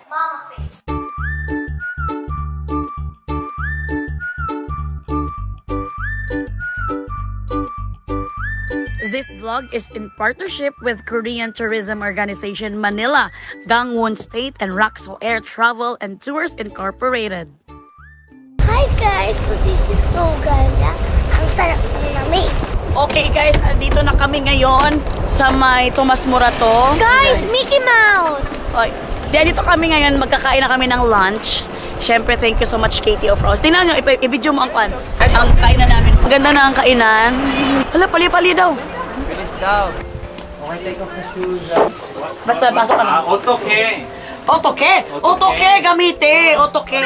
Mama face. This vlog is in partnership with Korean Tourism Organization Manila, Gangwon State, and Raxo Air Travel and Tours Incorporated. Hi guys, so this is so ganda. Ang sarap ng lamig. Okay guys, andito na kami ngayon sa may Tomas Morato. Guys, Mickey Mouse! Okay. Dito kami ngayon, magkakain na kami ng lunch. Siyempre, thank you so much, Katie of Rose. Tingnan nyo, i-video mo ang kainan namin. Ang ganda na ang kainan. Hala, pali-pali daw. Bilis daw. Okay, take off the shoes. Basta, pasok ka na. Otoke. Otoke! Otoke, gamite! Otoke!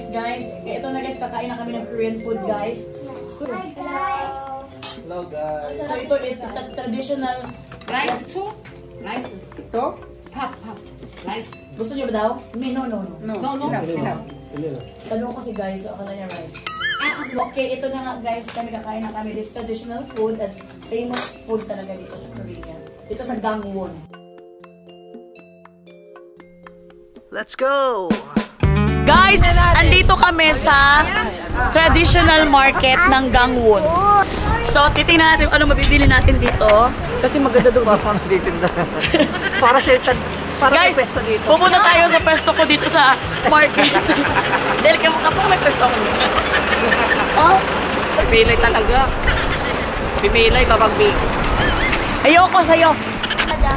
Guys, ito na guys, kakain na kami ng Korean food, guys. Hi guys! Hello guys. So ito is the traditional Rice too? Rice. ito. Pop. Rice. Gusto niyo ba daw? No. No. Tanong ko si guys, so akala niya rice. Okay, ito na nga guys, kakain na kami. This traditional food at famous food talaga dito sa Korea. Dito sa Gangwon. Let's go! Guys, andito kami sa traditional market ng Gangwon. So, titingnan natin kung ano mabibili natin dito. Kasi maganda doon. Parang nagtitinda. Para siya Guys, may pwesto dito. pupunta tayo sa pwesto ko dito sa market. Dahil kapag may pwesto ako dito. Oh? Pipilay talaga. Pipilay, babagbi. Ayoko sa'yo. Ada.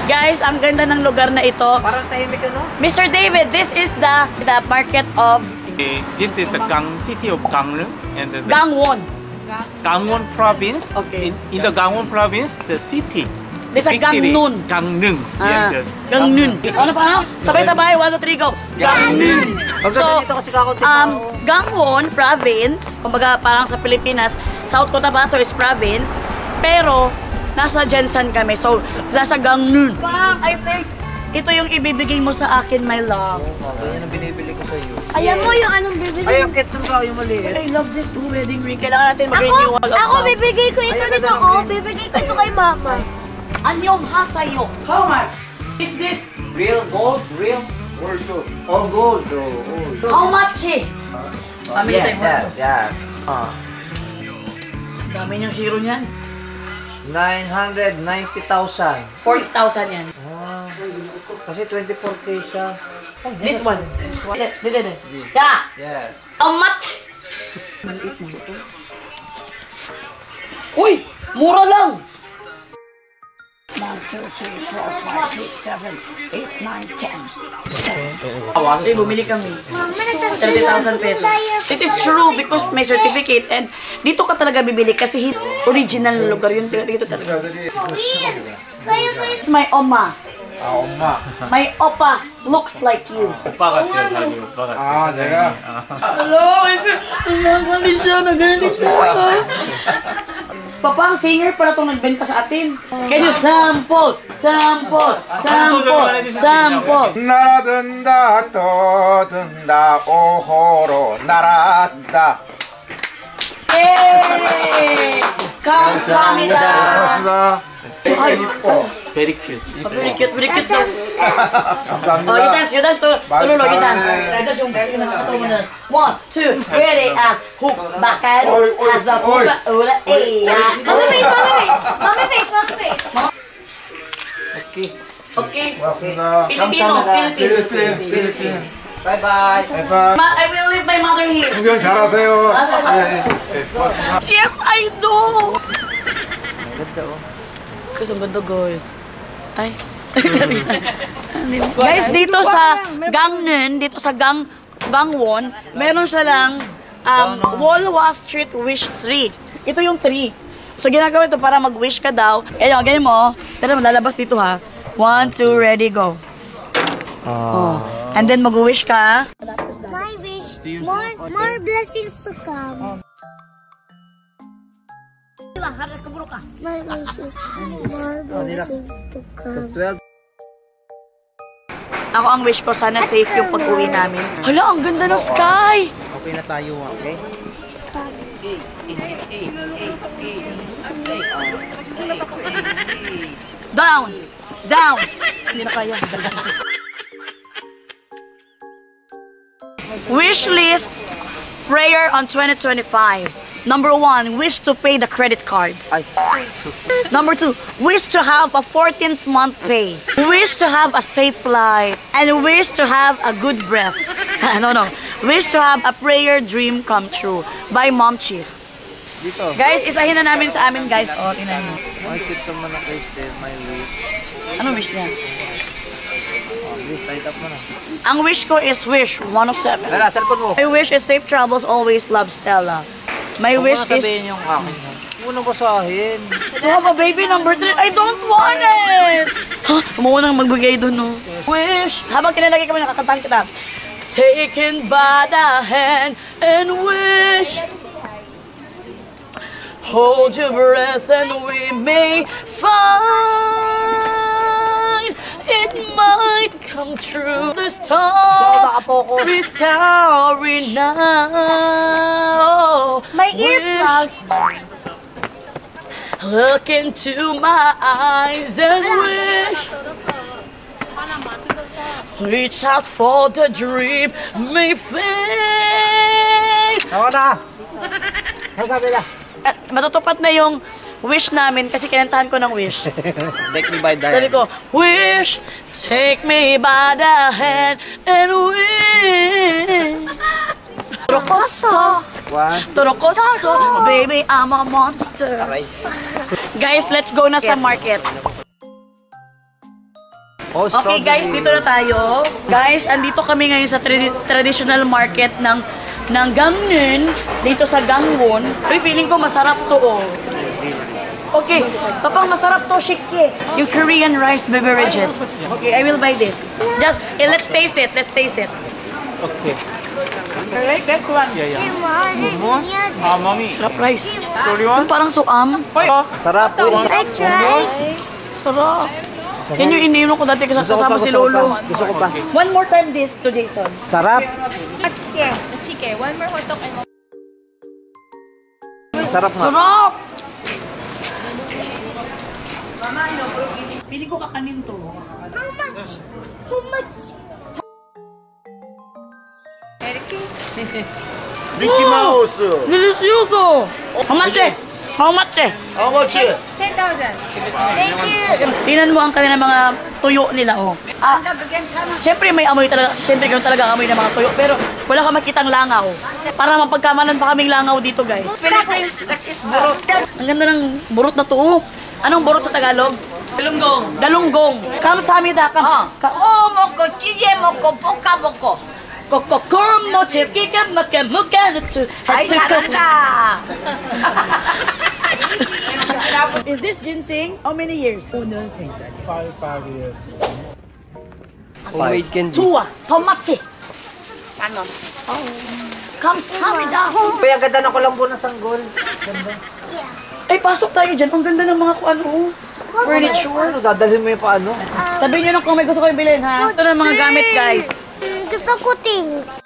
Guys, ang ganda ng lugar na ito. Parang tahimik ano? Mr. David, this is the market of This is the city of Gangneung and the Gangwon. Gangwon province. Okay. In the Gangwon province, the city. This is big city, Gangneung. Gangneung. Yes. Gangneung. Ano pa? Sabay-sabay, 1, 2, 3, go. Gangneung. So, dito kasi kakunti Gangwon province, kumbaga parang sa Pilipinas, South Cotabato is province, pero nasa Jensan kami. So, nasa Gangneung. I think ito yung ibibigay mo sa akin, my love. Yan ang binibili ko sa iyo. Alam mo yung anong bibili? Ay, ang cute ng kao yung maliit. I love this wedding ring. Kailangan natin mag-renew. Ako bibigay ko ito nito ko. Bibigay ko ito kay mama. Anyong hasayo. How much is this? Real gold? Real? Gold. Oh, gold. Oh. How much eh? Pamili tayo mo. Yeah. Dami niyang zero niyan. 990,000. 40,000 yan. Kasi 24K siya. This one. Dede. Yeah. Yes. How much? Uy! Mura lang! 1, 2, 3, 4, 5, 6, 7, 8, 9, 10. Okay, bumili kami. Mama, 30,000 pesos. This is true because may certificate and dito ka talaga bibili kasi original na lugar yun. Dito talaga. It's my oma. 엄마. My oppa looks like you. 오빠 같아요, 자기 오빠 같아요. 아, 내가? Hello! Nagalit siya. Papa, ang singer pala itong nagbenta sa atin. Can you sample? 날아든다 떠든다 오호로 날았다. Yay! 감사합니다. 고맙습니다. 되게 이뻐. Very cute. Very cute. 감사합니다. Oh, you dance. Tulolo, you dance. 잘하네. Dance yung nakakatawa mo na. 1, 2, ready as hook, bakal, Oy, as a oy. hook, ula, Mommy face. Okay. 고맙습니다. Filipino. 필리핀. Bye-bye. 바이바이. I will leave my mother here. 구경 잘하세요. 예, 고맙습니다. Yes, I do. Ganda oh. Kasi ang ganda, guys. Ay. Guys, dito sa Gangneung, dito sa Gangwon, meron siya lang Wolwa Street Wish 3. Ito yung 3. So, ginagawa ito para mag-wish ka daw. Ganyan mo. Pero lalabas dito ha. 1, 2, ready, go. Oh. And then mag-wish ka. My wish, more blessings to come. My wish is more blessings to come. 12. Ako ang wish ko, sana safe yung pag-uwi namin. Hala, ang ganda ng sky! Okay na tayo, okay? Down! Down! Hindi na kaya. Wish list prayer on 2025. Number 1, wish to pay the credit cards. Number 2, wish to have a 14th month pay. Wish to have a safe flight. And wish to have a good breath. No. Wish to have a prayer dream come true. By Mom Chief. Dito. Guys, isahin na namin sa amin, guys. O, tinan mo. Makikita mo na guys, my wish. Anong wish niya? Wish, light up mo na. Ang wish ko is wish 1 of 7. Wala, cellphone mo. My wish is safe travels, always love Stella. My Huwag wish mo na is sabihin yung akin. Huwag mo na basahin. to have a baby number 3. I don't want it! Ha? Umuha nang magbigay dun, no? Wish! Habang kinalagay kami, nakakantahan kita. Taken by the hand and wish. Hold your breath and we may find it might come true. The starry, starry now. My earplugs. Look into my eyes and wish. Reach out for the dream may fade. Ako na! Ano sabi na? Matutupad na yung wish namin kasi kinantahan ko ng wish. Take me by the Sabi ko, wish, take me by the hand and wish. Turokoso, turokoso, baby, I'm a monster. Aray. Guys, let's go na sa market. Oh, Okay guys, dito na tayo. Guys, andito kami ngayon sa traditional market ng Gangneung dito sa Gangwon. Uy, feeling ko masarap to, oh. Okay, papang masarap to, shikye. Yung Korean rice beverages. Okay, I will buy this. Just, let's taste it. Let's taste it. Okay. Alright, get one. Mommy. Sarap rice. Sorry, one. Parang suam. Sarap po. I tried. Sarap. Yan yung iniinom ko dati kasama si Lolo. Gusto ko pa. One more time this to Jason. Sarap. Shike, one more hot dog and Sarap nga. Sarap! Pili ko kakanin to. How much? How much? Mickey Mouse. Delicioso! How much eh? How much eh? How much? 10,000. Thank you. Tingnan mo ang kanilang mga tuyo nila, oh. Siyempre may amoy talaga, siyempre ganun talaga ang amoy ng mga tuyo, pero wala ka makitang langaw. Para mapagkamalan pa kaming langaw dito, guys. Philippines, that is burot. Ang ganda ng burot na tuo. Anong burot sa Tagalog? Dalunggong. Dalunggong. Kamsamida ka. Oh, moko, chiye moko, poka moko. Kokokormo, chikika, makamuka, nutsu, Ay, saranda. Is this ginseng? How many years? 5 years. Homemade candy. Tua. How much? Ano? Kamsamida. Kaya ganda na ko lang po ng sanggol. Ay, pasok tayo dyan. Ang ganda ng mga ano, furniture. Ano, dadalhin mo yung paano? Sabihin nyo lang kung may gusto kayong bilhin, ha? Ito na mga gamit, guys. Gusto ko things.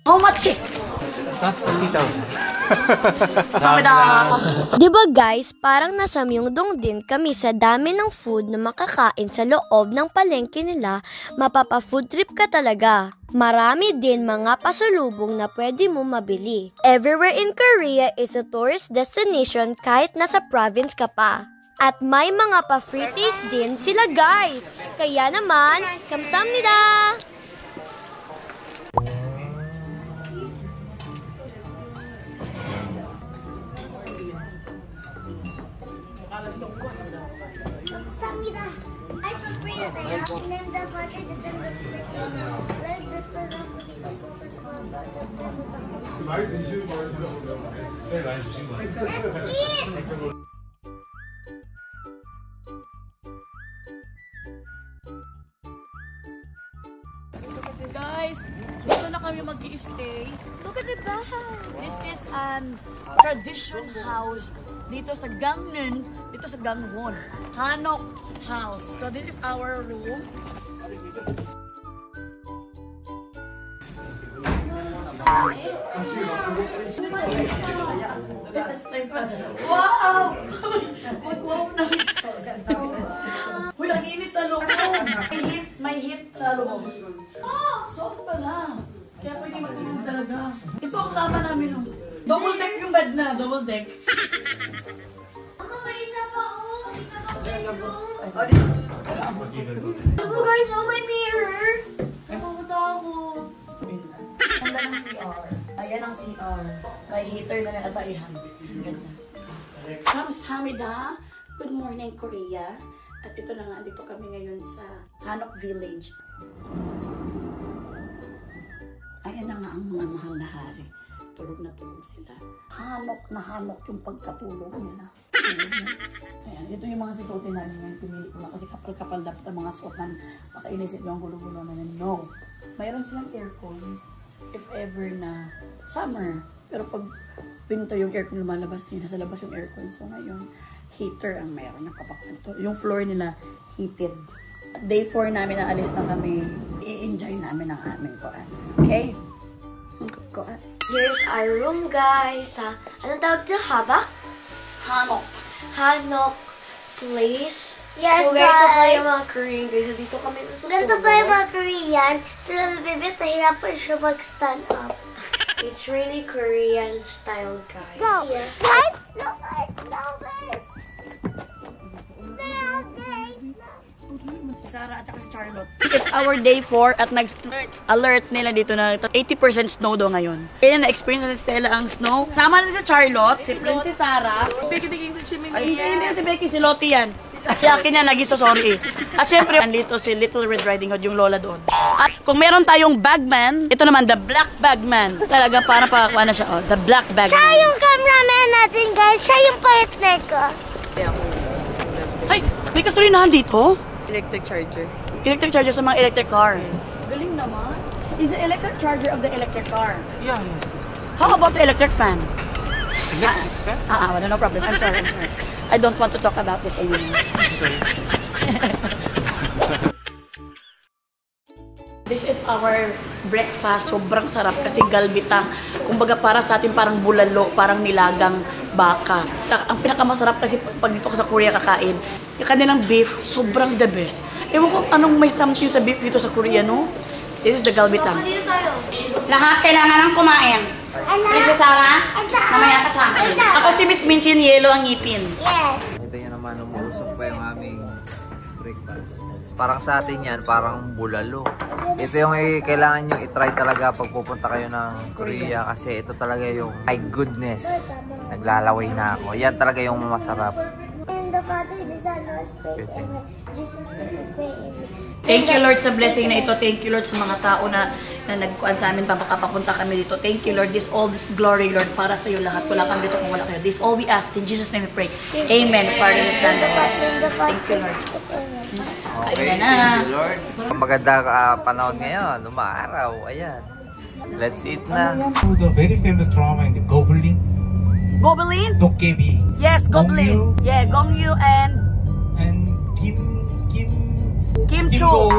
How much? Kamsamida. Diba guys, parang nasamyungdong din kami sa dami ng food na makakain sa loob ng palengke nila, mapapa-food trip ka talaga. Marami din mga pasalubong na pwede mo mabili. Everywhere in Korea is a tourist destination kahit nasa province ka pa. At may mga pa-free taste din sila guys. Kaya naman, kamsamnida! Samira, I agree that I have to name the budget December 15. Let's just put up with the focus on the Let's eat! Guys, dito na kami mag-i-stay. Look at the bahay! This is an tradition house dito sa Gangneung, dito sa Gangwon. Hanok House. So this is our room. Wow! Wow na. Uy, ang init sa loob. May heat sa loob. Soft pala. Kaya pwede matulog talaga. Ito ang kama namin. Double deck yung bed na. Double deck. Mama, may isa pa oh. Isa pa bedroom. Look guys, oh my mirror. Nakakatakot. Ang ganda ng CR. Ayan ang CR. May heater na natataihan. Ganda. Kamsahamnida. Good morning, Korea. At ito na nga, dito kami ngayon sa Hanok Village. Ayan na nga ang mga mahal na hari. Tulog na tulog sila. Hanok na hanok yung pagkatulog nila. Ayan, ito yung mga susuotin namin ngayon. Pumili ko na kasi kapal-kapal dapat ang mga suot namin. Baka inisip yung gulo-gulo namin. No. Mayroon silang aircon. If ever na summer. Pero pag winter yung aircon lumalabas nila, nasa labas yung aircon. So ngayon, heater ang mayroon ng kapakwanto. Yung floor nila, heated. Day 4 namin na alis na kami. I-enjoy namin ang aming kuan. Okay? Kuan. Here's our room, guys. Anong tawag dito? Habak? Hanok. Hanok place. Yes, so, we're to play guys. mga Korean, guys. So, dito kami Ganito pa yung mga Korean. Si Little Baby, nahirapan siya mag-stand up. It's really Korean style, guys. Go! Yeah. Guys, no, guys, no, guys. No, guys, no. Sarah at saka si Charlotte. It's our day 4 at nag-alert nila dito na 80% snow daw ngayon. Kaya na-experience na si Stella ang snow. Sama na si Charlotte, si Princess Sarah. Becky si Chimini. Ay, hindi si Becky, si Lottie yan. Si akin yan, lagi so sorry eh. At syempre, andito si Little Red Riding Hood, yung lola doon. At kung meron tayong bagman, ito naman, the black bagman. Talaga, para pakakuha na siya, oh, the black bagman. Siya yung cameraman natin, guys. Siya yung partner ko. Ay, may kasulinahan dito? Electric charger. Electric charger sa mga electric cars. Galing naman. Is the electric charger of the electric car. Yeah, yes. How about the electric fan? Electric fan? Wala, no problem. I'm sorry. I don't want to talk about this anymore. Sorry. This is our breakfast. Sobrang sarap kasi galbitang. Kumbaga para sa atin parang bulalo, parang nilagang baka. Ang pinakamasarap kasi pag dito ka sa Korea kakain, yung kanilang beef, sobrang the best. Ewan ko anong may something sa beef dito sa Korea, no? This is the galbitang. Dito tayo. Lahat kailangan ng kumain. Princess Sarah, mamaya ka sa akin. Ako si Miss Minchin, yellow ang ngipin. Yes. Ito yan naman, umuusok pa yung aming breakfast. Parang sa atin yan, parang bulalo. Ito yung kailangan nyo i-try talaga pag pupunta kayo ng Korea kasi ito talaga yung, my goodness, naglalaway na ako. Yan talaga yung masarap. And the Father, the Son, the Spirit, and Jesus name we pray. Thank you Lord sa blessing na ito. Thank you Lord sa mga tao na nagkuhan sa amin papapunta kami dito. Thank you Lord. This glory Lord para sa iyo lahat. Wala kami dito kung wala kayo. This all we ask in Jesus name we pray. Amen. Father, the Son, the Holy Spirit. Thank you Lord. Okay, Ayan na. thank you Lord. Maganda panahon ngayon, umaaraw. Ayan. Let's eat na. The very famous drama in the Goblin, Gobelin? Dokkaebi, Yes, Gobelin. Yeah, Gongyu and and Kim Cho.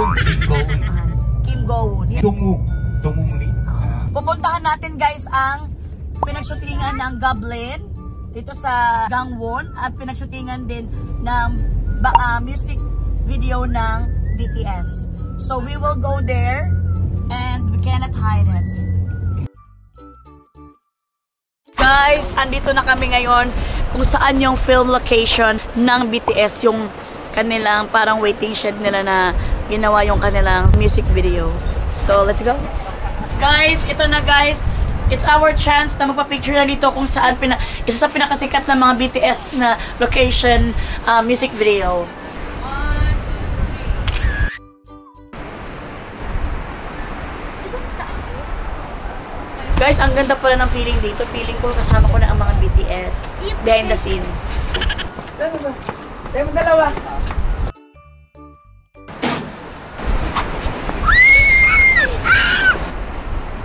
Kim Go-woon. Yeah. Dongwook Lee. Pupuntahan natin guys ang pinagshootingan ng Goblin dito sa Gangwon at pinagshootingan din ng music video ng BTS. So we will go there and we cannot hide it. Guys, andito na kami ngayon kung saan yung film location ng BTS, yung kanilang parang waiting shed nila na ginawa yung kanilang music video. So, let's go. Guys, ito na guys. It's our chance na magpa-picture na dito kung saan isa sa pinakasikat na mga BTS na location music video. Guys, ang ganda pala ng feeling dito. Feeling ko kasama ko na ang mga BTS behind the scene. Tayo mo dalawa.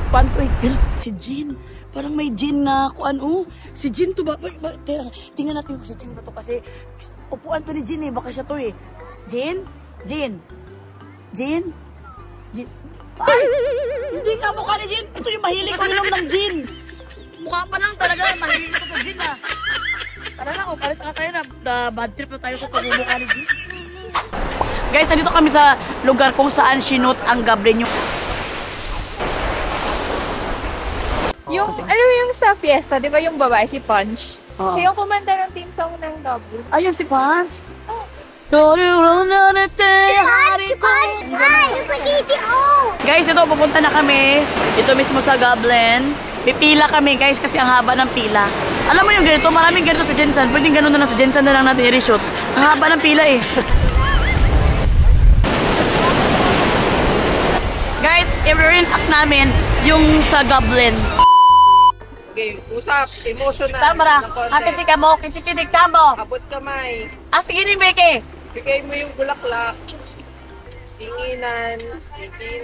Pantoy, si Jin. Parang may Jin na kuan. Si Jin to ba? Tingnan natin kung si Jin ba to kasi upuan to ni Jin eh. Baka siya to eh. Jin? Jin? Jin? Jin? Ay! Hindi nga mukha ni Jin. Ito yung mahilig ko ninom ng Jin. Mukha pa lang talaga. Mahilig ko sa Jin ah. Tara na, umalis na tayo na bad trip na tayo sa pagmumukha ni G. Guys, nandito kami sa lugar kung saan sinut ang Gablin yung sa fiesta, di ba yung babae si Punch? Siya yung kumanta ng team song ng Gablin. Ayun si Punch. Si Punch! Ay, yung sa KTO! Guys, ito, pupunta na kami. Dito mismo sa Gablin. Pipila kami, guys, kasi ang haba ng pila. Alam mo yung ganito, maraming ganito sa Jensen. Pwedeng ganun na lang sa Jensen na lang natin i-reshoot. Ang haba ng pila eh. Guys, i-reenact namin yung sa Gablin. Okay, usap, emotional. Samara, kasi ka mo, kasi kinig ka mo. Abot kamay. Sige ni Becky. Bigay mo yung bulaklak. Tinginan. Bigay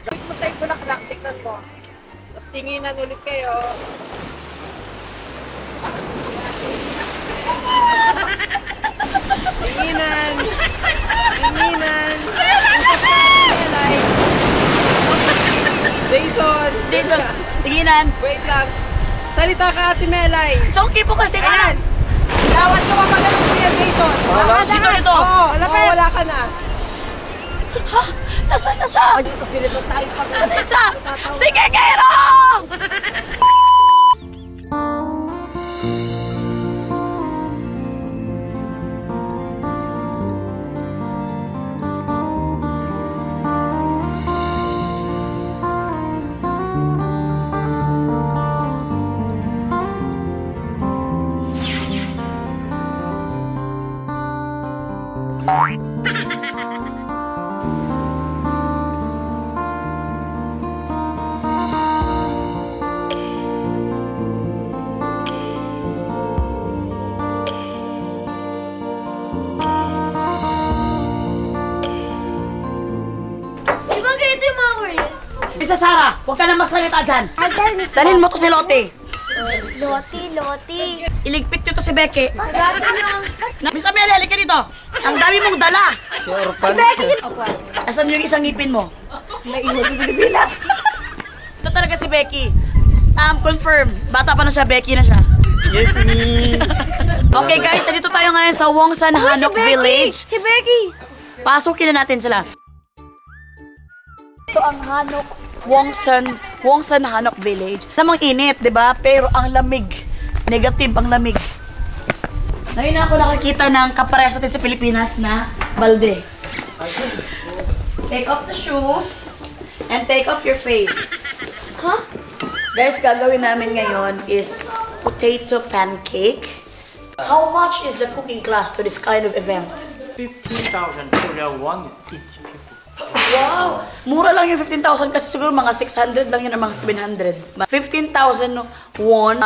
mo tayo bulaklak, tignan mo. Tapos tinginan ulit kayo. Tinginan. Jason, Tinginan. wait lang. Salita ka, Ate Melay. Songki po kasi ka. Ayan. Dawat ko mapagano Kuya Jason. Dito. Wala ka na. Nasaan na siya? Nasaan na siya? Sige, Kairo! Isa Sara, huwag ka na magsalita dyan. Dalhin mo to si Lottie. Loti. Iligpit nyo to si Becky. Miss Amelia, halika dito. Ang dami mong dala. Si Orpan. Asan yung isang ngipin mo? Naiwan sa Pilipinas. Ito talaga si Becky. Confirm. Bata pa na siya, Becky na siya. Yes, me. Okay guys, nandito tayo ngayon sa Wongsan Hanok Village. Si Becky! Pasukin na natin sila. Ito ang Hanok Wongsan Hanok Village. Namang init, 'di ba? Pero ang lamig. Negative ang lamig. Ngayon na ako nakakita ng kaparehas natin sa Pilipinas na balde. Take off the shoes and take off your face. Huh? Guys, gagawin namin ngayon is potato pancake. How much is the cooking class to this kind of event? 15,000 Korea won is each people. Wow! Mura lang yung 15,000 kasi siguro mga 600 lang yun ang mga 700. 15,000 won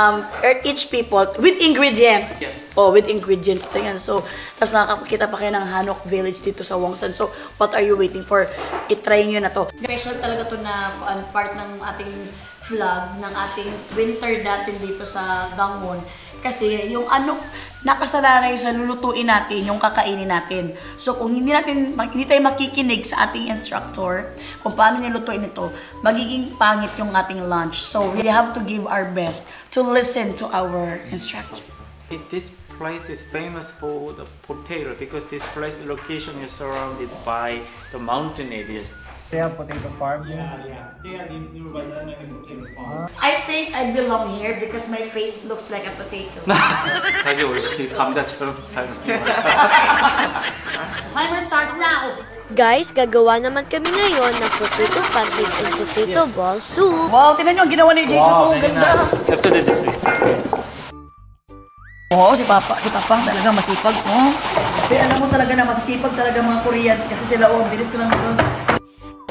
each people with ingredients. Yes. Oh, with ingredients. Tingnan. So, tapos nakakakita pa kayo ng Hanok Village dito sa Wongsan. So, what are you waiting for? I-try nyo na to. Special talaga to na part ng ating vlog, ng ating winter datin dito sa Gangwon. Kasi yung nakasalanay sa lulutuin natin, yung kakainin natin. So kung hindi tayo makikinig sa ating instructor kung paano niya lutuin ito, magiging pangit yung ating lunch. So we have to give our best to listen to our instructor. This place is famous for the potato because this place location is surrounded by the mountain areas. Potato farm. I think I belong here because my face looks like a potato. 자기 얼굴이 감자처럼 Timer starts now! Guys, gagawa naman kami ngayon ng potato pancake and potato ball soup. Wow, tingnan nyo ang ginawa ni Jason. Oh, ganda. 캡처될 수 있어. Oo, si Papa talaga masipag. Oh. Pero alam mo talaga na masipag talaga mga Korean kasi sila, bilis ko lang ito.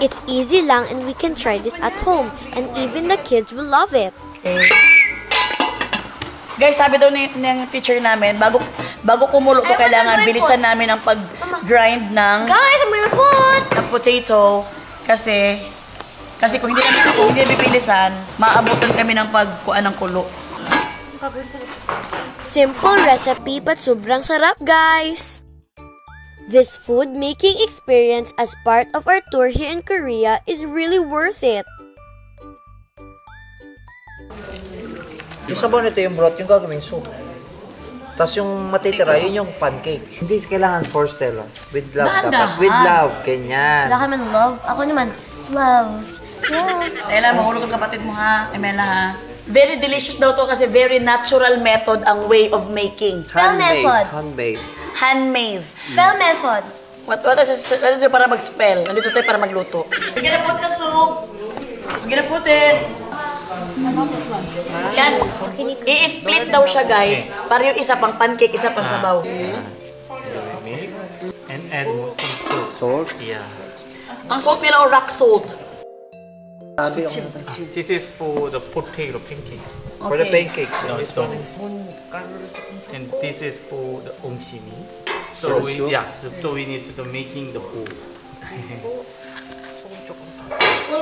It's easy lang and we can try this at home and even the kids will love it. Okay. Guys, sabi daw ng teacher namin, bago kumulo to, kailangan bilisan namin ang pag-grind ng potato kasi kung hindi bibilisan, maabutan kami ng pagkuan ng kulo. Simple recipe but sobrang sarap, guys! This food making experience as part of our tour here in Korea is really worth it. Yung sabaw nito yung broth, yung gagawin soup. Tapos yung matitira, yun yung pancake. Hindi kailangan force, Stella. With love Dahan-dahan. dapat. With love, ganyan. Wala ka man love. Ako naman, love. Love. Stella, mahulog ang kapatid mo ha. Emela ha. Very delicious daw to kasi very natural method ang way of making. Spell method. Handmade. Handmade. Spell method. What is it para mag-spell? Nandito tayo para magluto. We're gonna put the soup. We're gonna put it. Yan. I-split daw siya, guys. Para yung isa pang pancake, isa pang sabaw. Mix and add some Salt. Yeah. Ang salt nila o rock salt. This is for the potato pancakes. For the pancakes. This one. And this is for the ongshimi. So we need to making the bowl. So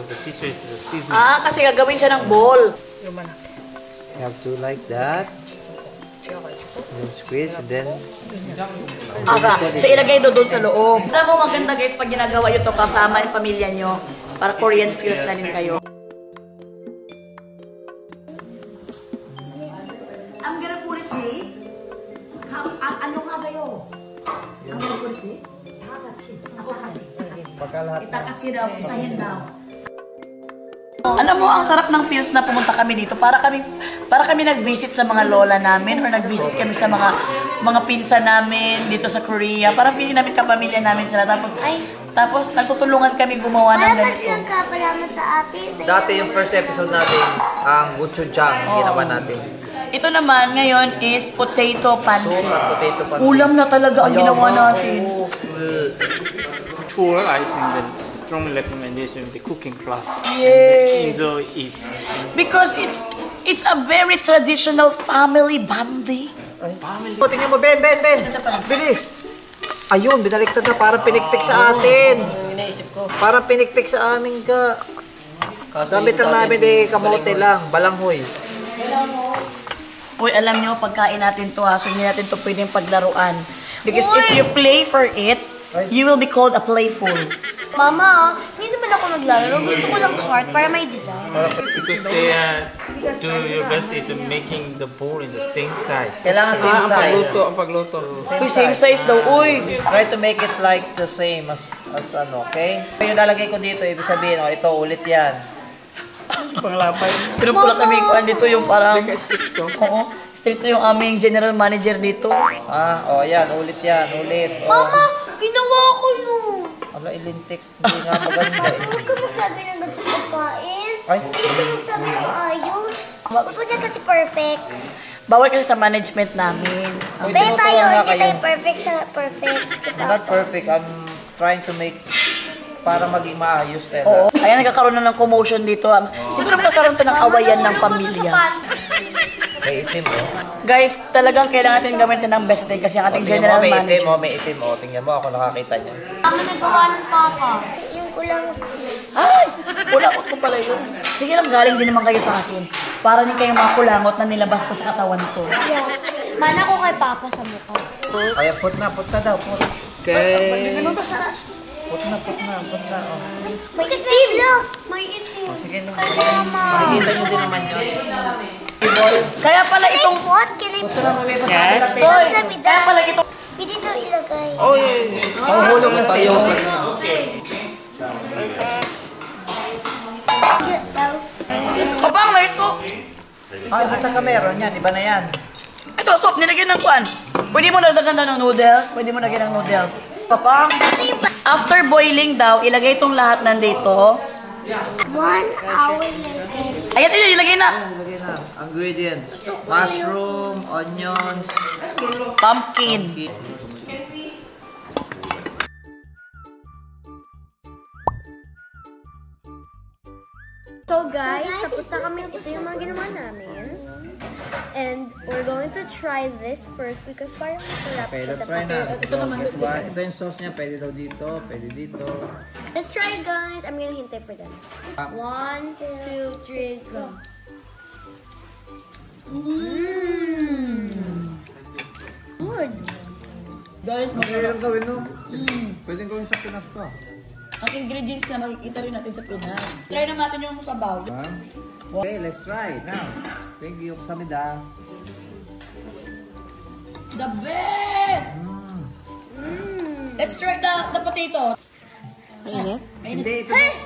the tissue is the seasoning. Ah, kasi gagawin siya ng bowl. You have to like that. And then squeeze and then... So ilagay doon sa loob. Alam mo, maganda guys pag ginagawa nyo to kasama yung pamilya nyo. Para Korean feels na rin kayo. I'm gonna put it here. Ano nga sa'yo? I'm gonna put it here. Itakatsi daw, isahin daw. Alam mo, ang sarap ng feels na pumunta kami dito. Para kami nag-visit sa mga lola namin or nag-visit kami sa mga pinsan namin dito sa Korea. Parang feeling namin kapamilya namin sila. Tapos nagtutulungan kami gumawa ng ganito. Silang kapalamat sa atin. Dati yung first episode natin, ang gochujang ginawa natin. Ito naman ngayon is potato pancake. Soup at potato pancake. Ulam na talaga ang ginawa natin. Tour, I think the strong recommendation of the cooking class. Yes. Enjoy it. Because it's a very traditional family bonding. O, tingnan mo, Ben! Bilis! Ayun, binaliktad na. Parang pinikpik sa atin. Iniisip ko. Parang pinikpik sa amin ka. Gamit lang namin kamote lang. Balanghoy. Uy, alam nyo, pagkain natin to ha. So, hindi natin to pwedeng paglaruan. Because if you play for it, you will be called a playful. Mama, hindi naman ako naglalaro. Gusto ko lang heart para may design. Because they do your best in making the bowl in the same size. Kailangan same size. Ang pagluto. Uy, same size daw. Uy! Try to make it like the same as ano, okay? Yung lalagay ko dito, ibig sabihin, ito, ulit yan. Panglapay. Pero pala kami kuhan dito yung parang... Oo. Stricto yung aming general manager dito. Yan, ulit yan, ulit. Mama, ginawa ko yun. Ala, ilintik. Hindi nga maganda eh. Huwag ka magsabi na nagpapakain. Ay. Hindi ka magsabi ng ayos. Gusto niya kasi perfect. Bawal kasi sa management namin. Pero tayo, hindi tayo perfect. Siya perfect. Si I'm not Papa. perfect. I'm trying to make para maging maayos, Stella. Oo. Ayan, nagkakaroon na ng commotion dito. Siguro magkakaroon to ng awayan ng pamilya. May itim, oh. Guys, talagang kailangan natin gamitin ng best day kasi ang ating general may manager. may itim, oh. Tingnan mo, ako nakakita niya. Tama nagawa ng Papa. Yung kulang. Ay! Kulangot ko pala yun. Sige lang, galing din naman kayo sa akin. Para hindi kayong mga kulangot na nilabas ko sa katawan ko. Yeah. Mana ko kay Papa sa mukha. Ay, put na daw, put. Okay. Put na, oh. May itim. Look! May itim. Sige na. Kay Mama. Nakikita nyo din naman yun. Kaya pala itong... What? Can I put? Yes. Hoy! Sa bida. Kaya pala itong... Pwede daw ilagay. Oh, yeah. Mahulog na sa'yo. Cute daw. Kapang na ito! Ay, basta ka meron yan. Iba na yan. Ito, soup, nilagyan ng kwan. Pwede mo nalagyan ng noodles. Pwede mo lagyan ng noodles. Kapang, after boiling daw, ilagay itong lahat nandito. 1 hour later. Ayan, ilagay na. Lagay na. Ingredients. Mushroom, onions, Pumpkin. So guys, tapos na kami. Ito yung mga ginawa namin. And we're going to try this first because parang masarap. Okay, let's try na. Ito yung sauce niya. Pwede daw dito. Pwede dito. Let's try guys. I'm gonna hintay for them. 1, 2, 3, go. Good. Guys, Pwede lang gawin, no? Pwede gawin sa Pinas to. ang ingredients na makikita rin natin sa Pinas. Try na natin yung sabaw. Okay, let's try now. Thank you. Kamsahamnida. The best! Let's try the potato. Mainit? Hindi, ito. Hey!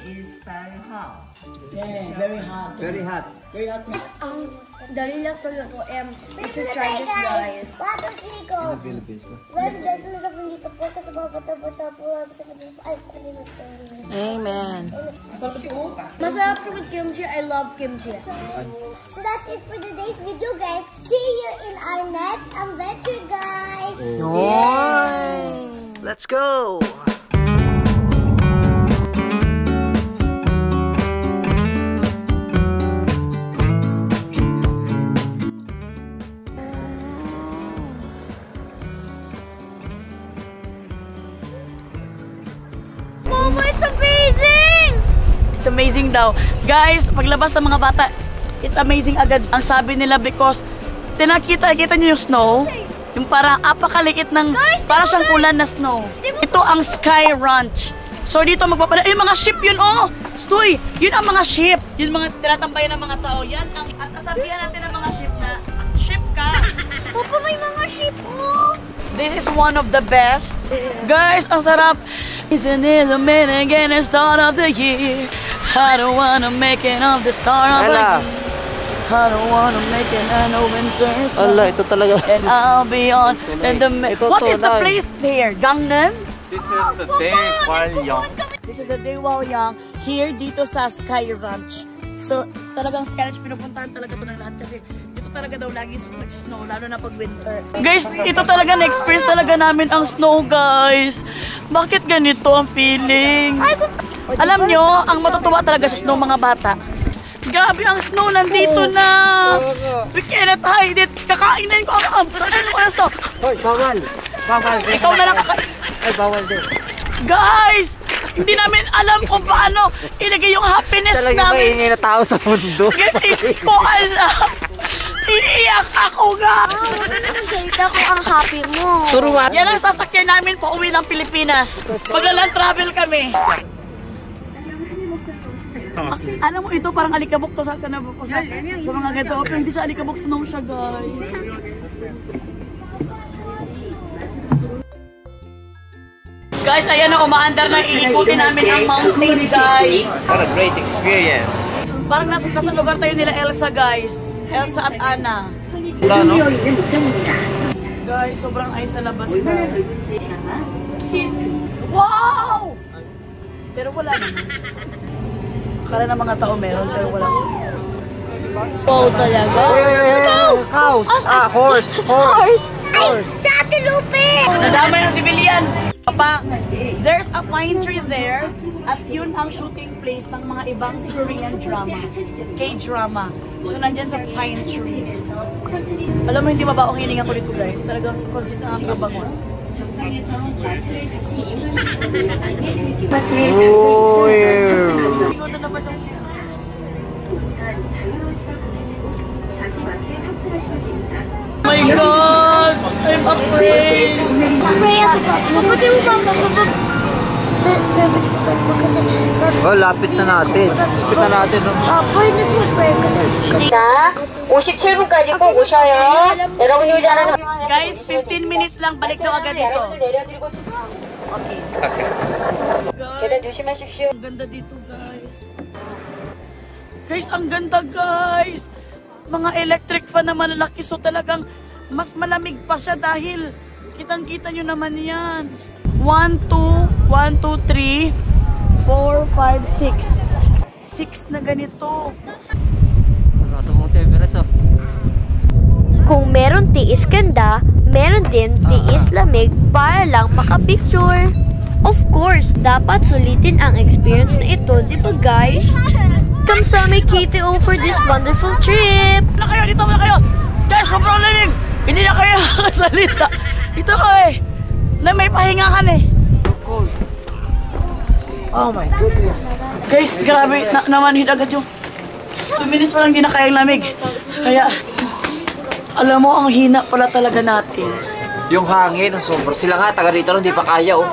is very hot. Yeah, very hot. Very hot. Very hot. Ang dali lang to luto. You should Hey try this, guys. Water Chico. Let's get a little bit of focus about Amen. Masarap siya with kimchi. I love kimchi. So that's it for today's video, guys. See you in our next adventure, guys. Let's go! Mama, it's amazing! It's amazing daw. Guys, paglabas ng mga bata, it's amazing agad. Ang sabi nila because kita niyo yung snow? Yung parang apakaliit ng, parang siyang ulan na snow. Ito ang Sky Ranch. So dito magpapala, yung mga ship yun, oh! Stoy! Yun ang mga ship. Yun mga tinatambay ng mga tao. Yan ang, at sasabihan natin ng mga ship na, ship ka. Papa, may mga sheep, oh! This is one of the best. Guys, ang sarap. It's an illuminating and the start of the year. I don't wanna make it of the start of the year. I don't wanna make it an winter. Ala, ito talaga. And I'll be on. And what is the place there? Gangnam? This is the Daewalyeong. This is the Daewalyeong. Here, dito sa Sky Ranch. So, talagang Sky Ranch pinupuntahan talaga ito ng lahat kasi dito talaga daw lagi nag-snow, lalo na pag winter. Guys, ito talaga na-experience talaga namin ang snow, guys. Bakit ganito ang feeling? Alam nyo, ang matutuwa talaga sa snow mga bata. Grabe ang snow, nandito na! We cannot hide it! Kakainin ko ang ano ko na snow! Hoy, bawal! Bawal! Ikaw na lang kakain! Ay, bawal din. Guys! Hindi namin alam kung paano ilagay yung happiness Talaga namin. ba ingay na tao sa mundo? Guys, hindi ko alam! Iiyak ako nga! Salita ko ang happy mo. Turuan! Yan ang sasakyan namin pa uwi ng Pilipinas. Paglalang travel kami. Alam mo ito, parang alikabok to sa mga ganito. Pero hindi siya alikabok, snow siya, guys. Guys, ayan na, umaandar na. Iikutin namin ang mountain, guys. What a great experience! Parang nasa lugar tayo nila Elsa, guys. Elsa at Anna. Ano? Guys, sobrang ice sa labas na. Wow! Pero wala naman. Akala ng mga tao meron, pero wala. Wow, talaga. Cows! Horse! Ay, sa Ate Lupe! Nadamay ang civilian. Papa, there's a pine tree there at yun ang shooting place ng mga ibang Korean drama. K-drama. So, nandyan sa pine tree. Alam mo, hindi mabaong hininga ko dito, guys. Talagang consistent ang kabangon. Oh, Oh my God! I'm afraid! Afraid ako pa. Kapatid mo sa kapatid. Sabi ko kasi Oh, lapit na natin. Lapit na natin. pwede po kasi 57분까지 꼭 오셔요. 여러분이 오지 않아도 Guys, 15 minutes lang. Balik daw agad dito. 내려드리고 Okay. 계단 조심하십시오. Ang ganda dito, guys. Guys, ang ganda, guys. Mga electric fan na malalaki. So talagang mas malamig pa siya dahil kitang-kita nyo naman yan. 1, 2, 1, 2, 3, 4, 5, 6. 6 na ganito. Kung meron tiis ganda, meron din tiis lamig para lang makapicture. Of course, dapat sulitin ang experience na ito, di ba guys? Kamsami KTO for this wonderful trip! Wala kayo, dito wala kayo! Guys, sobrang lamig! Hindi na kayo nakasalita. Dito ka eh. Na may pahingahan eh. Oh my goodness. Guys, grabe. Namanhid agad yung 2 minutes pa lang di na kayang lamig. Kaya, alam mo, ang hina pala talaga natin. Yung hangin, sobrang. Sila nga, taga rito lang, di pa kaya oh.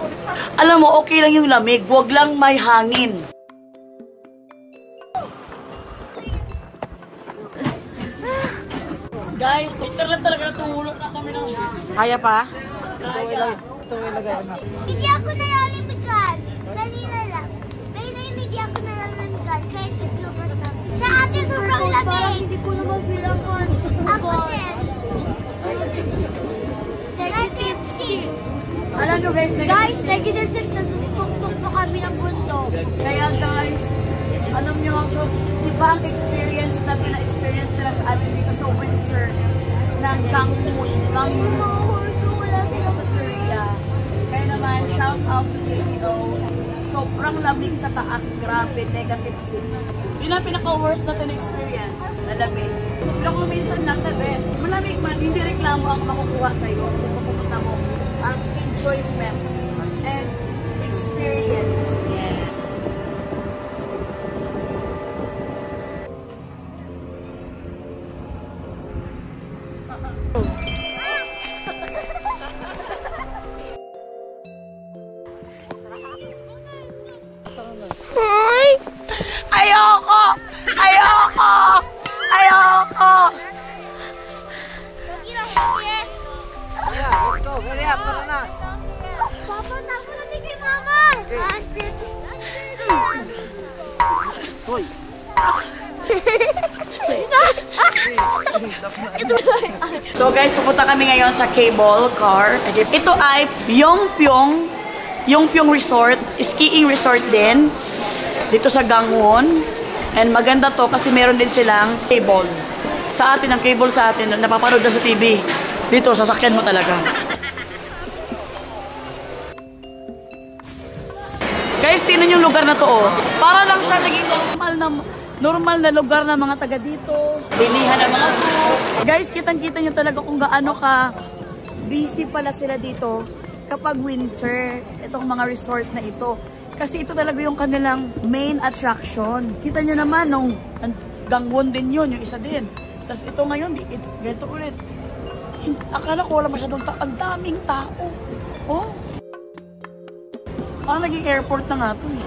Alam mo, okay lang yung lamig. Huwag lang may hangin. Guys, literal talaga natulog na kami ng... Kaya pa? Kaya. Hindi ako nalamigan. Kanina lang. May hindi ako nalamigan. Kaya siya lumabas na. Sa atin sobrang lamig. Hindi ko na ma-feel ang cons. Ako din. Negative 6. Alam nyo guys, Guys, negative 6. Nasa tuktok pa kami ng bundok. kaya guys, alam nyo, so, iba ang experience na pina-experience nila sa atin dito sa winter ng Gangwon. Sa Korea. Kaya naman, shout out to KTO. Sobrang lamig sa taas, grabe, negative 6. Yun ang pinaka-worst natin experience, na lamig. Pero kung minsan lang the best, malamig man, hindi reklamo ang makukuha sa'yo kung pupunta mo. Ang enjoyment and experience. Yeah. Ayoko! Ayoko! Ayoko! Yeah, let's go. Hurry up, tara na. Papa, tapo natin kay Mama. Hoy. So guys, pupunta kami ngayon sa cable car. Ito ay Yongpyong Resort, skiing resort din. Dito sa Gangwon. And maganda to kasi meron din silang cable. Sa atin, ang cable sa atin, napapanood na sa TV. Dito, sasakyan mo talaga. Guys, tingnan yung lugar na to, oh. Para lang siya naging normal na lugar ng mga taga dito. Bilihan ng mga fruits. Guys, kitang-kita nyo talaga kung gaano ka busy pala sila dito kapag winter. Itong mga resort na ito. Kasi ito talaga yung kanilang main attraction. Kita nyo naman, nung Gangwon din yun, yung isa din. Tapos ito ngayon, ganito ulit. Akala ko wala masyadong tao. Ang daming tao. Oh. Parang naging airport na nga ito eh.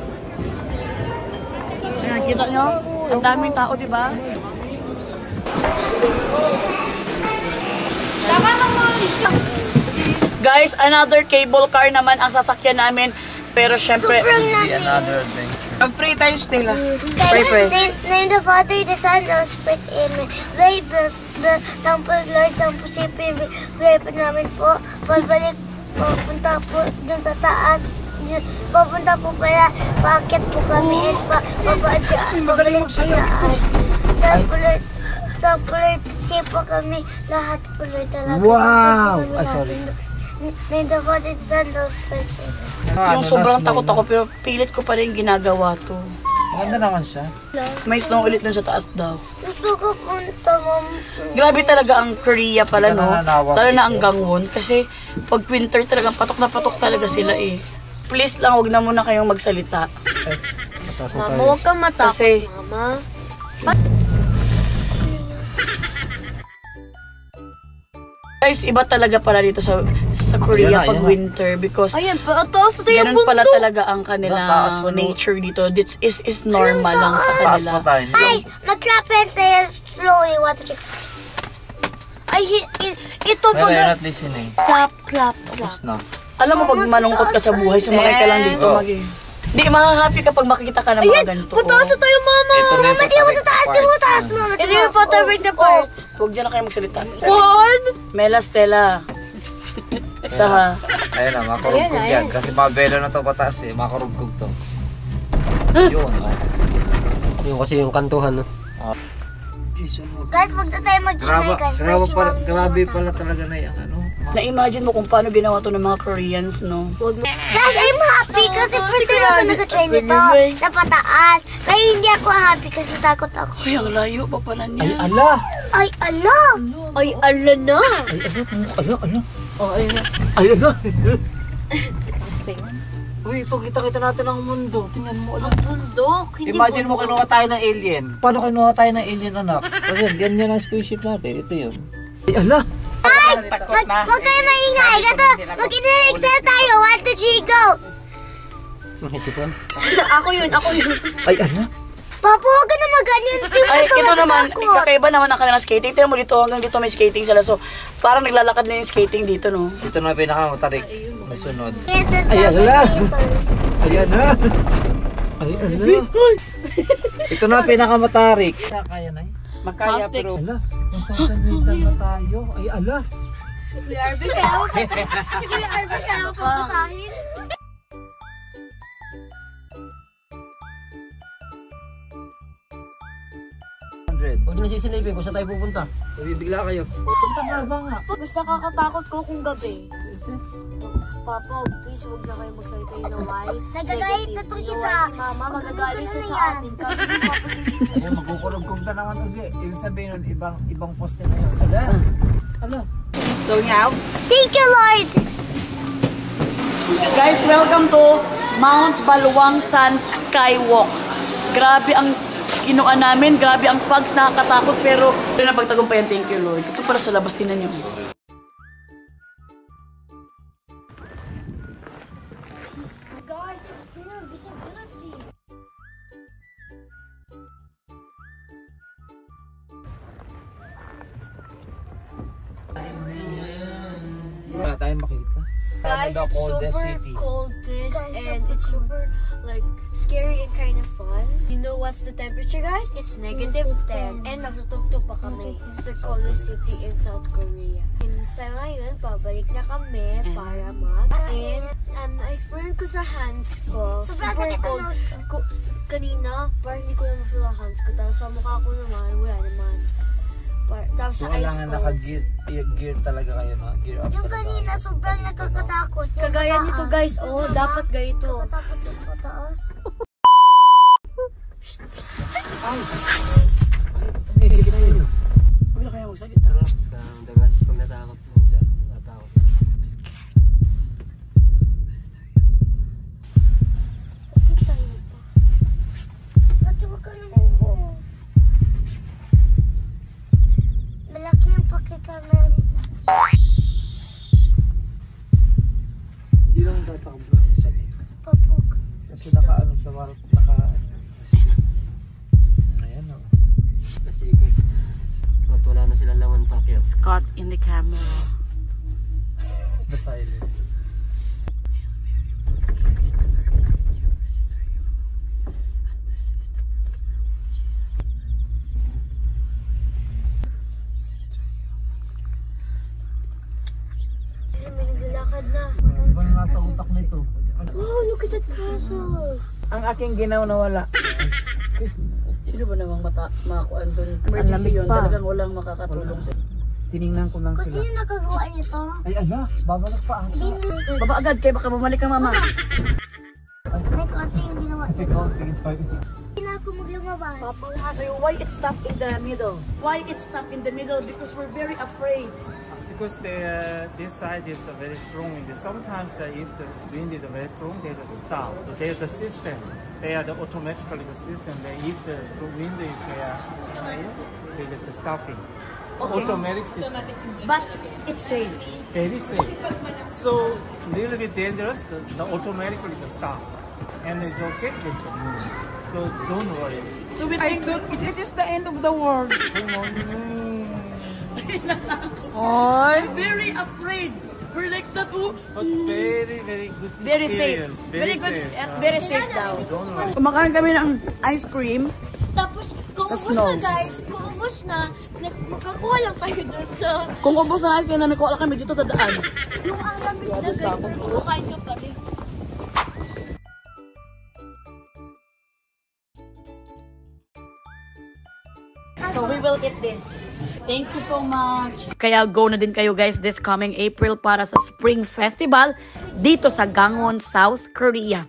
So, kita nyo? Ang daming tao, diba? Tama naman! Guys, another cable car naman ang sasakyan namin. Pero syempre, Another adventure. Mag-pray tayo, Stella. Pray. Name the Father, the Son, the Spirit, Amen. Lord, the sample, Lord, sample, sipin, pray po namin po. Pagbalik, papunta po dun sa taas. Papunta po pala, paakit po kami, and babadya. Magaling magsayaw. Sample, Lord, sipo kami, lahat po, Lord, talaga. Wow! Ay, sorry. Name the Father, the Son, the Spirit, Amen. Yung sobrang takot ako, pero pilit ko pa rin ginagawa to. Maganda naman siya. May snow ulit dun sa taas daw. Gusto ko punta, Mom. Grabe talaga ang Korea pala, no? Nananawa Lalo na dito. ang Gangwon. Kasi pag winter talaga, patok na patok talaga sila eh. Please lang, huwag na muna kayong magsalita. Mama, huwag kang matakot, Kasi, Mama. guys, iba talaga pala dito sa Korea Ayan na, pag ayan na. winter. Because, Ayan, taas na yung ganun pala bundok. talaga ang kanilang Taas pa, no? nature dito. This is normal lang sa Taas pa kanila. tayo. Ay, mag-clap and say slowly what to Ay, ito Pero pag... you're not listening. Clap, clap, clap. Tapos na. Alam mo, pag malungkot ka sa buhay, sumakay ka lang dito. Hindi, mahahappy kapag makikita ka ng mga ganito. Pataas na tayo, Mama. Ito na yung Mama, di mo sa taas, di mo sa taas, Mama. Ito yung photographic na parts. Huwag dyan na kayo magsalita. One. Mela, Stella. Isa ha. Ayun na, makarugkog yan. Kasi mabelo na to pataas eh. Makarugkog to. Yun, oh. Yung kasi yung kantuhan, no? Guys, wag na tayo mag-ingay, guys. Grabe pala talaga na yung ano. Na-imagine mo kung paano ginawa to ng mga Koreans, no? Guys, I'm happy kasi first time ako nag-try nito. Napataas. Pero hindi ako happy kasi takot ako. Ay, ang layo pa pala niya. Ay, ala! Ay, ala! Ay, ala na! Ay, ala, ala. Oh, ay, Ay, ala! Uy, ito kita natin ang mundo. Tingnan mo, ala. Bundok. Imagine mo kinuha tayo ng alien. Paano kinuha tayo ng alien, anak? Kasi ganyan ang spaceship natin. Ito yun. Ay, ala! Guys, wag kayo maingay. Gato, mag-excel tayo. 1, 2, 3, go! Isipon. Ako yun. Ay, ala! Papa, huwag ka na mag-ganyan. ay, kita Dito naman, kakaiba naman ang kanilang skating. Tingnan mo dito, hanggang dito may skating sila. So, parang naglalakad na yung skating dito, no? Ito na pinakamatarik na sunod. Ayan na! Ayan na! Ayan na! Ito na pinakamatarik. Kaya na eh. Makaya pero... Ala, 1,000 meter na tayo. Ay, ala! Kuya Arvin, kaya ako si Kuya Arvin, kaya ako papasahin. Huwag nasisilipin kung saan tayo pupunta. Bigla kayo. Punta nga ba nga? Basta kakatakot ko kung gabi. Papa, please huwag na kayo magsalita yung why. Nagagayit na itong isa. Si Mama, magagalit siya sa amin. Ayun, magkukulog-kog na naman ulit. Ibig sabihin nun, ibang poste na yun. Ala! Ala! Going out. Thank you, Lord! Guys, welcome to Mount Baluang San Skywalk. Grabe ang kinuha namin, grabe ang fogs, nakakatakot, pero ito na pagtagumpayan, thank you Lord. Ito para sa labas, tinan nyo. Guys, it's still visibility. Wala tayong makita. Guys, The it's coldest super city. cold and it's super like scary and kind of fun. You know what's the temperature, guys? It's -10 and nagtutugtog pa kami. It's the coldest city in South Korea. And sa ngayon, pabalik na kami para and na-experience ko sa hands ko. Sobrang Super sakit ang cold. nose ko. Kanina, parang hindi ko na ma-feel ang hands ko. Tapos sa mukha ko naman, wala naman. Tapos So, sa eyes kailangan ko. naka-gear talaga kayo, no? Gear up Yung talaga. kanina, sobrang nakakatakot. Yung Kagaya mataas. nito, guys. Oh, dapat ganito. Nakakatakot yung mataas. Huwag na kaya magsalita. Pag natakot mo isa, natakot na. Ate, wag ka na mo. Malaki yung pakikamera. Hindi lang tatakbo sa Papug. kasi naka-ano siya, ayan o. Nasikot. At wala na silang laman pakyat. Scott in the camera. The silence. May naglalakad na. Iba na nasa utak nito. Wow, look at that castle. Ang aking ginaw na wala. Sino ba namang makakuan doon? Emergency yun, talagang walang makakatulong sa'yo. Tinignan ko lang Kung sila. sino nakagawa nito? Ay, ala, babalik pa ata. Baba agad, kaya baka bumalik ka mama. May konti yung ginawa niya. Ikaw, tingin tayo. Hindi na ako maglumabas. Papa nga sa'yo, why it stopped in the middle? Why it stopped in the middle? Because we're very afraid. Because this side is very strong wind. Sometimes if the wind is very strong, they just stop. There's the system. They are automatically the system. That if the wind is there, they just stopping. Automatic system. But it's safe. Very safe. So little bit dangerous. The automatically just stop, and it's okay. It's move. So don't worry. So we think It is the end of the world. we're very afraid. We're like that too. But very good Very safe. experience. Very good. safe. Very safe daw. Don't worry. Kumakain kami ng ice cream. Tapos, kung Tapos ubos no. na guys, kung ubos na, magkakuha lang tayo dun sa... Kung ubos na ice cream namin, kuha lang kami dito sa daan. Yung ang lamig na guys, kumakain ka pa rin. So we will eat this. Thank you so much. Kaya go na din kayo guys this coming April para sa Spring Festival dito sa Gangwon, South Korea.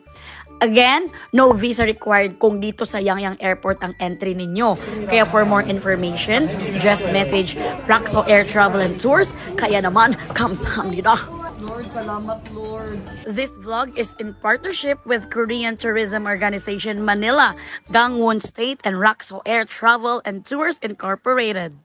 Again, no visa required kung dito sa Yangyang Airport ang entry ninyo. Kaya for more information, just message Rakso Air Travel and Tours. Kaya naman, kamsahamnida. Lord, salamat Lord. This vlog is in partnership with Korean Tourism Organization Manila, Gangwon State, and Rakso Air Travel and Tours Incorporated.